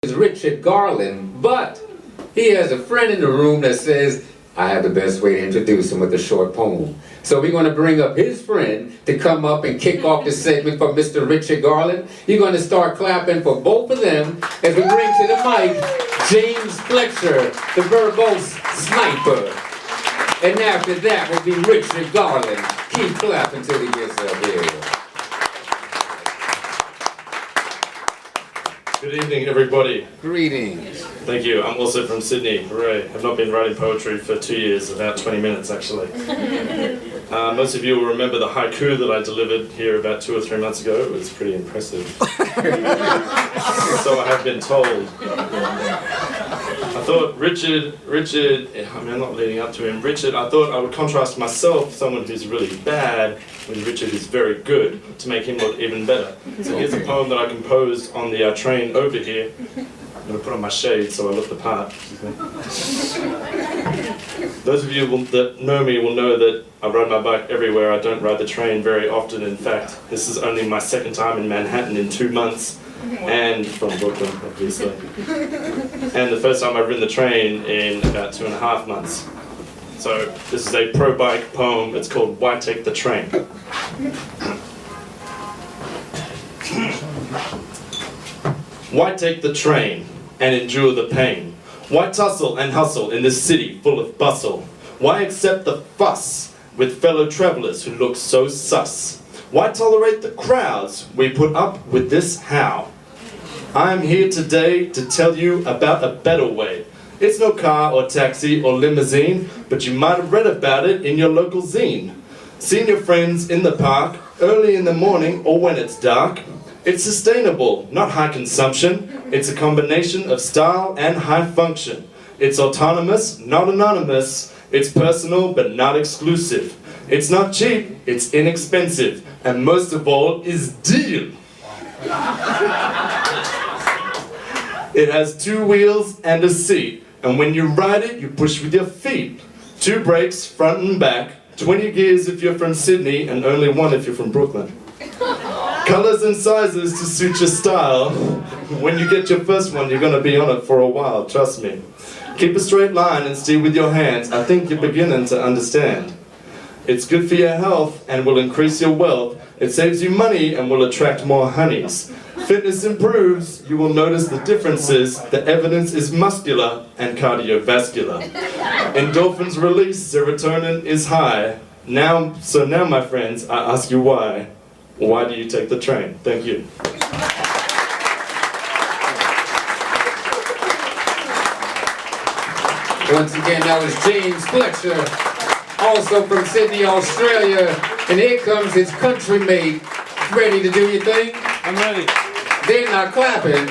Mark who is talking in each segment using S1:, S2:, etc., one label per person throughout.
S1: is Richard Garland, but he has a friend in the room that says, I have the best way to introduce him with a short poem. So we're going to bring up his friend to come up and kick off the segment for Mr. Richard Garland. You're going to start clapping for both of them as we bring to the mic James Fletcher, the Verbose sniper. And after that will be Richard Garland. Keep clapping till he gets up here.
S2: Good evening, everybody.
S1: Greetings.
S2: Thank you. I'm also from Sydney. Hooray. I've not been writing poetry for 2 years, about 20 minutes actually. Most of you will remember the haiku that I delivered here about 2 or 3 months ago. It was pretty impressive. So I have been told. I thought Richard, I mean, I'm not leading up to him. Richard, I thought I would contrast myself, someone who's really bad, with Richard who's very good, to make him look even better. So here's a poem that I composed on the train over here. I'm going to put on my shades so I look the part. Those of you that know me will know that I ride my bike everywhere. I don't ride the train very often. In fact, this is only my 2nd time in Manhattan in 2 months. And from Brooklyn, obviously. And the first time I've ridden the train in about 2.5 months. So this is a pro-bike poem. It's called Why Take the Train? Why take the train and endure the pain? Why tussle and hustle in this city full of bustle? Why accept the fuss with fellow travelers who look so sus? Why tolerate the crowds we put up with this how? I am here today to tell you about a better way. It's no car or taxi or limousine, but you might have read about it in your local zine. Seen your friends in the park, early in the morning or when it's dark. It's sustainable, not high consumption. It's a combination of style and high function. It's autonomous, not anonymous. It's personal, but not exclusive. It's not cheap, it's inexpensive. And most of all, is deal. It has 2 wheels and a seat. And when you ride it, you push with your feet. 2 brakes, front and back. 20 gears if you're from Sydney, and only 1 if you're from Brooklyn. Colors and sizes to suit your style. When you get your first one, you're gonna be on it for a while, trust me. Keep a straight line and steer with your hands. I think you're beginning to understand. It's good for your health and will increase your wealth. It saves you money and will attract more honeys. Fitness improves, you will notice the differences. The evidence is muscular and cardiovascular. Endorphins release, serotonin is high. So now, my friends, I ask you why. Why do you take the train? Thank you.
S1: Once again, that was James Fletcher, also from Sydney, Australia. And here comes his country mate. Ready to do your thing?
S2: I'm ready.
S1: They're not clapping.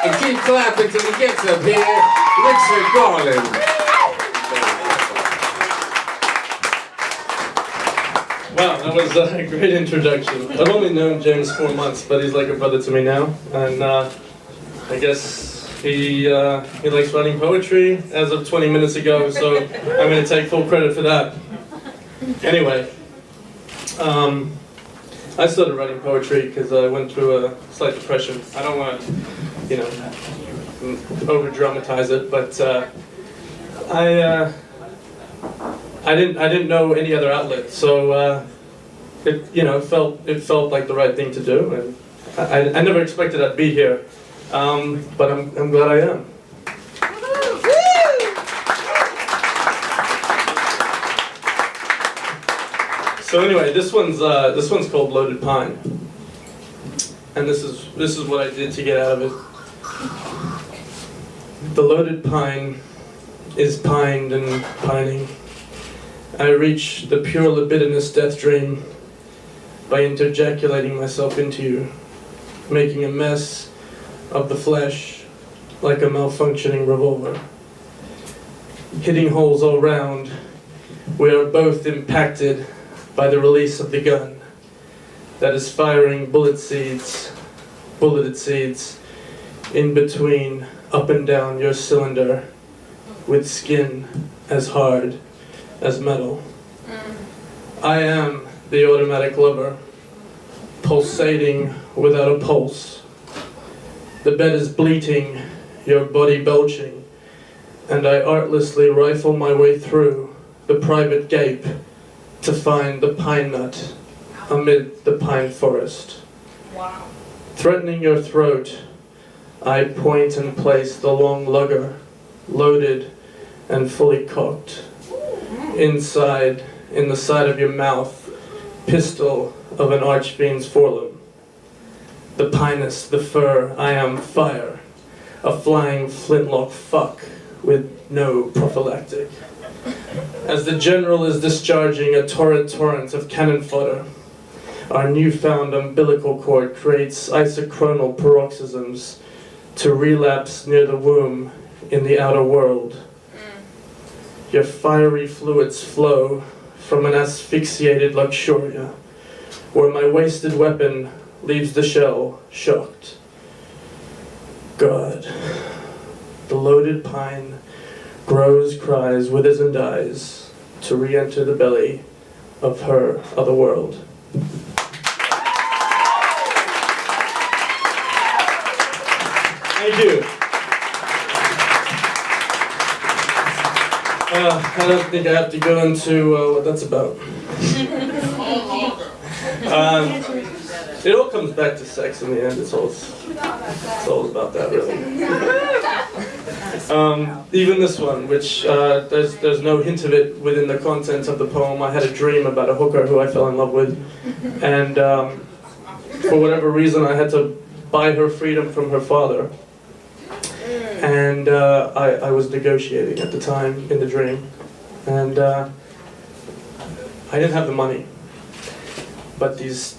S1: And keep clapping till he gets up here, Richard Garland.
S3: Wow, that was a great introduction. I've only known James 4 months, but he's like a brother to me now. And I guess he likes writing poetry as of 20 minutes ago, so I'm going to take full credit for that. Anyway, I started writing poetry because I went through a slight depression. I don't want to, over-dramatize it, but I didn't know any other outlet, so it felt like the right thing to do, and I never expected I'd be here, but I'm glad I am. So anyway, this one's called Loaded Pine, and this is what I did to get out of it. The loaded pine is pined and pining. I reach the pure libidinous death dream by interjaculating myself into you, making a mess of the flesh like a malfunctioning revolver. Hitting holes all round, we are both impacted by the release of the gun that is firing bulleted seeds, in between, up and down your cylinder, with skin as hard as metal. I am the automatic lover, pulsating without a pulse. The bed is bleating, your body belching, and I artlessly rifle my way through the private gape to find the pine nut amid the pine forest.
S4: Wow.
S3: Threatening your throat, I point and place the long lugger, loaded and fully cocked. Inside, in the side of your mouth, pistol of an archfiend's forelimb. The pinus, the fur, I am fire, a flying flintlock fuck with no prophylactic. As the general is discharging a torrent of cannon fodder, our newfound umbilical cord creates isochronal paroxysms to relapse near the womb in the outer world. Your fiery fluids flow from an asphyxiated luxuria, where my wasted weapon leaves the shell shocked. God, the loaded pine grows, cries, withers and dies to re-enter the belly of her other world. Thank you. I don't think I have to go into what that's about. It all comes back to sex in the end. It's all about that, really. Even this one, which there's no hint of it within the content of the poem. I had a dream about a hooker who I fell in love with, and for whatever reason, I had to buy her freedom from her father. And I was negotiating at the time in the dream, and I didn't have the money. But these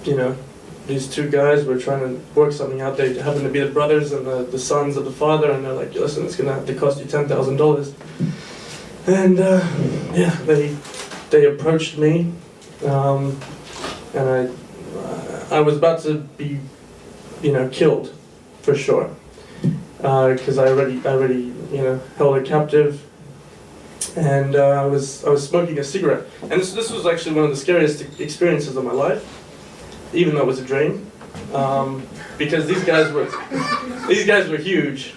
S3: two guys were trying to work something out. They happened to be the brothers and the sons of the father, and they're like, listen, it's gonna have to cost you $10,000. And yeah, they approached me, and I was about to be, killed, for sure. Because I already held her captive, and I was smoking a cigarette, and this was actually one of the scariest experiences of my life, even though it was a dream, because these guys were huge,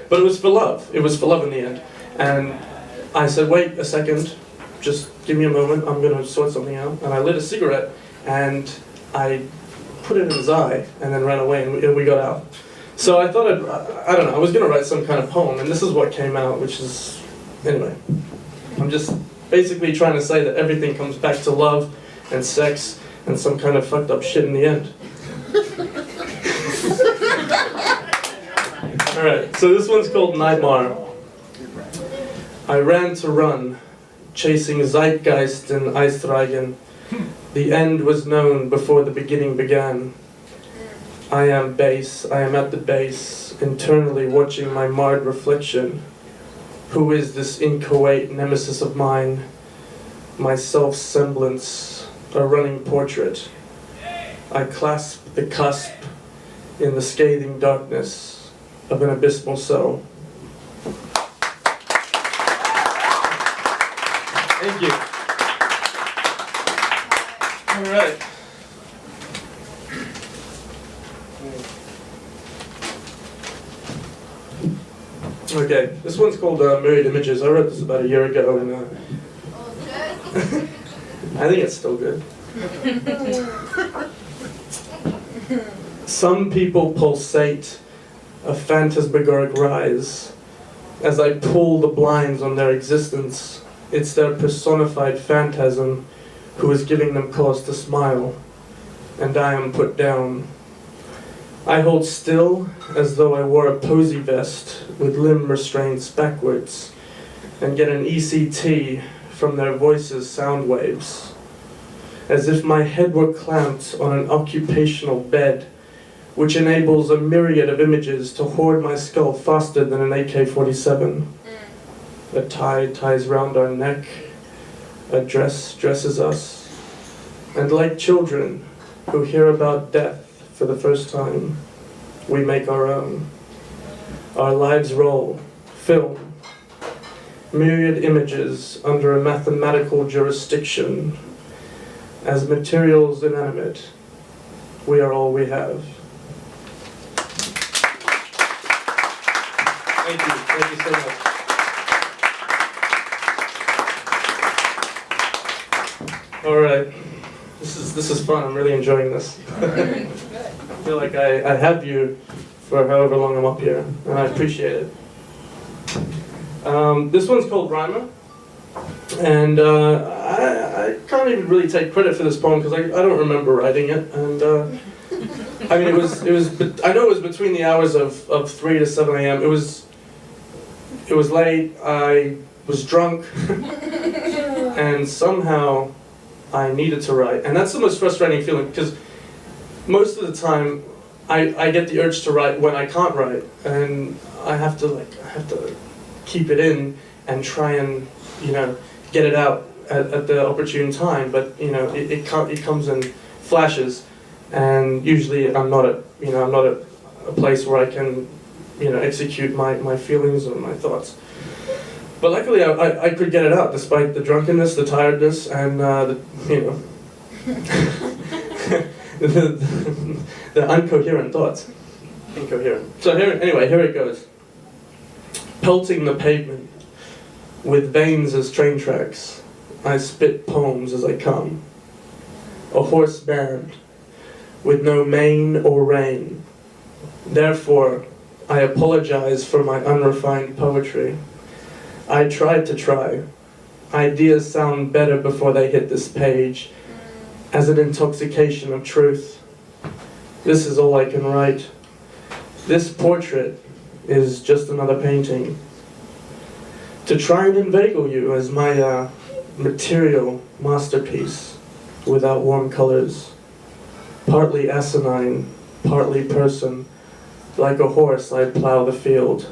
S3: but it was for love. It was for love in the end, and I said, wait a second, just give me a moment. I'm gonna sort something out, and I lit a cigarette, and I put it in his eye, and then ran away, and we got out. So I thought I don't know, I was going to write some kind of poem, and this is what came out, which is, anyway. I'm just basically trying to say that everything comes back to love and sex and some kind of fucked up shit in the end. Alright, so this one's called Nightmare. I ran to run, chasing Zeitgeist and Eisreigen. The end was known before the beginning began. I am base, I am at the base, internally watching my marred reflection. Who is this inchoate nemesis of mine? My self-semblance, a running portrait. I clasp the cusp in the scathing darkness of an abysmal cell. Thank you. All right. Okay, this one's called Myriad Images. I wrote this about a year ago, and I think it's still good. Some people pulsate a phantasmagoric rise. As I pull the blinds on their existence, it's their personified phantasm who is giving them cause to smile, and I am put down. I hold still as though I wore a posy vest with limb restraints backwards, and get an ECT from their voices' sound waves, as if my head were clamped on an occupational bed, which enables a myriad of images to hoard my skull faster than an AK-47. A tie ties round our neck, a dress dresses us, and like children who hear about death for the first time, we make our own. Our lives roll, film, myriad images under a mathematical jurisdiction, As materials inanimate, we are all we have. Thank you so much. All right, this is fun. I'm really enjoying this. I feel like I have you for however long I'm up here, and I appreciate it. This one's called Rhymer, and I can't even really take credit for this poem because I don't remember writing it, and I mean I know it was between the hours of 3 to 7 a.m. It was late. I was drunk, and somehow I needed to write, and that's the most frustrating feeling because most of the time I get the urge to write when I can't write, and I have to keep it in and try and get it out at the opportune time. But it comes in flashes, and usually I'm not at a place where I can execute my feelings and my thoughts. But luckily I could get it out despite the drunkenness, the tiredness, and the incoherent thoughts. Incoherent. So here it goes. Pelting the pavement with veins as train tracks, I spit poems as I come. A horse band with no mane or rein. Therefore, I apologize for my unrefined poetry. I tried to try. Ideas sound better before they hit this page, as an intoxication of truth. This is all I can write. This portrait is just another painting. To try and inveigle you as my material masterpiece without warm colors. Partly asinine, partly person. Like a horse I plow the field.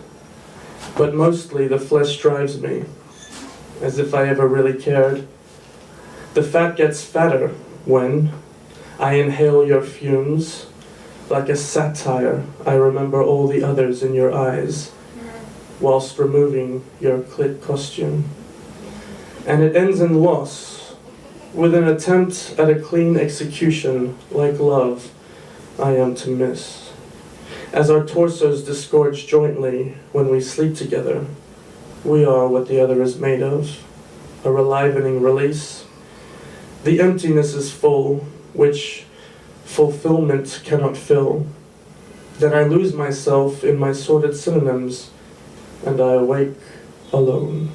S3: But mostly the flesh drives me, as if I ever really cared. The fat gets fatter when I inhale your fumes. Like a satire, I remember all the others in your eyes, whilst removing your clit costume. And it ends in loss, with an attempt at a clean execution, like love, I am to miss. As our torsos disgorge jointly when we sleep together, we are what the other is made of, a relivening release. The emptiness is full, which fulfillment cannot fill. Then I lose myself in my sordid synonyms, and I awake alone.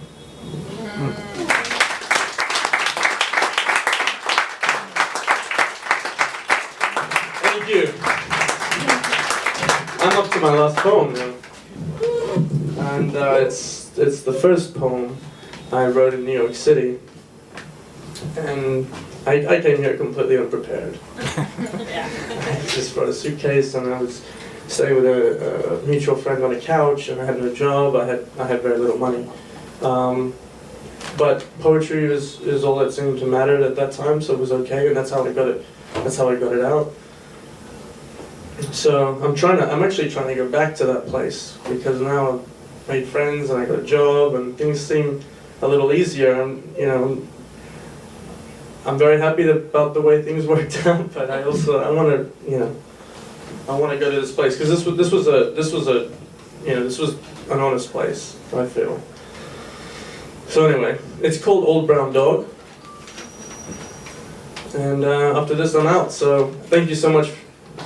S3: Thank you. I'm up to my last poem now. And it's the first poem I wrote in New York City. And I came here completely unprepared. I just brought a suitcase, and I was staying with a mutual friend on a couch, and I had no job. I had very little money. But poetry is all that seemed to matter at that time, so it was okay, and that's how I got it. That's how I got it out. So I'm actually trying to go back to that place because now I've made friends and I got a job and things seem a little easier. And I'm very happy about the way things worked out, but I want to go to this place because this was an honest place, I feel. So anyway, it's called Old Brown Dog, and after this I'm out. So thank you so much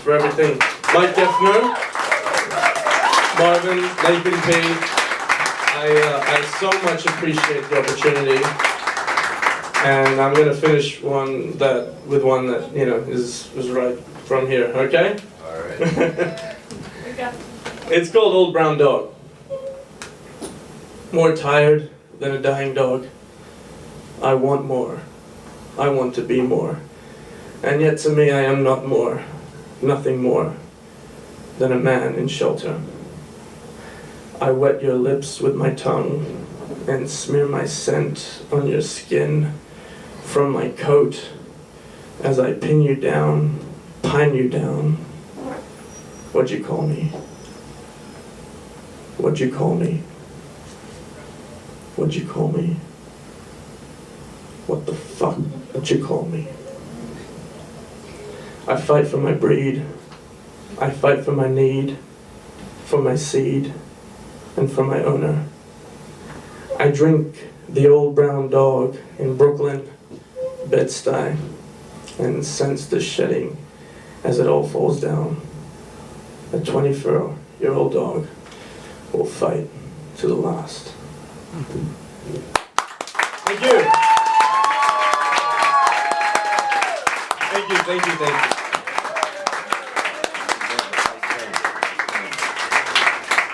S3: for everything. Mike Geffner, Marvin, Nathan P. I so much appreciate the opportunity. And I'm gonna finish with one that is right from here. Okay?
S1: All right.
S3: It's called Old Brown Dog. More tired than a dying dog. I want more. I want to be more. And yet to me I am not more, nothing more than a man in shelter. I wet your lips with my tongue and smear my scent on your skin from my coat as I pin you down, pine you down. What'd you call me? What'd you call me? What'd you call me? What the fuck would you call me? I fight for my breed. I fight for my need, for my seed, and for my owner. I drink the old brown dog in Brooklyn, Bed-Stuy, and sense the shedding as it all falls down. A 24-year-old dog will fight to the last.
S2: Thank you. Thank you.